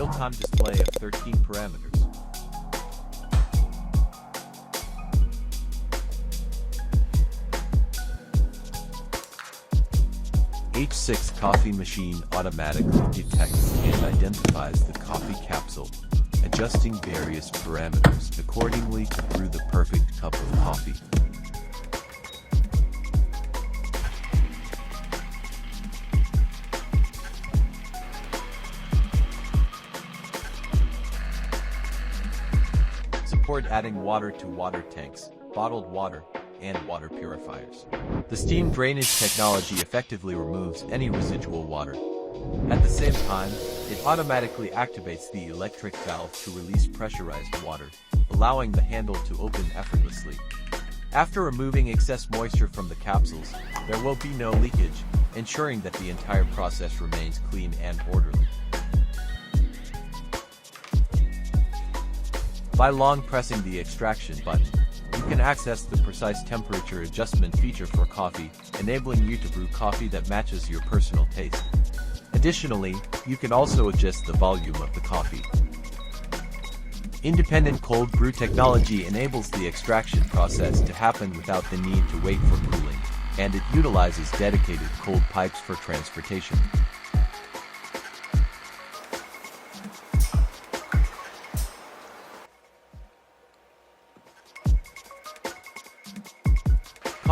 real-time display of 13 parameters. H6 coffee machine automatically detects and identifies the coffee capsule, adjusting various parameters accordingly to brew the perfect cup of coffee. Support adding water to water tanks, bottled water, and water purifiers. The steam drainage technology effectively removes any residual water. At the same time, it automatically activates the electric valve to release pressurized water, allowing the handle to open effortlessly. After removing excess moisture from the capsules, there will be no leakage, ensuring that the entire process remains clean and orderly. By long pressing the extraction button, you can access the precise temperature adjustment feature for coffee, enabling you to brew coffee that matches your personal taste. Additionally, you can also adjust the volume of the coffee. Independent cold brew technology enables the extraction process to happen without the need to wait for cooling, and it utilizes dedicated cold pipes for transportation.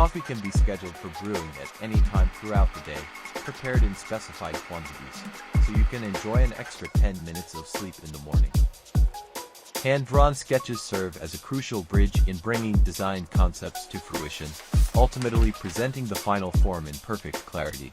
Coffee can be scheduled for brewing at any time throughout the day, prepared in specified quantities, so you can enjoy an extra 10 minutes of sleep in the morning. Hand-drawn sketches serve as a crucial bridge in bringing design concepts to fruition, ultimately presenting the final form in perfect clarity.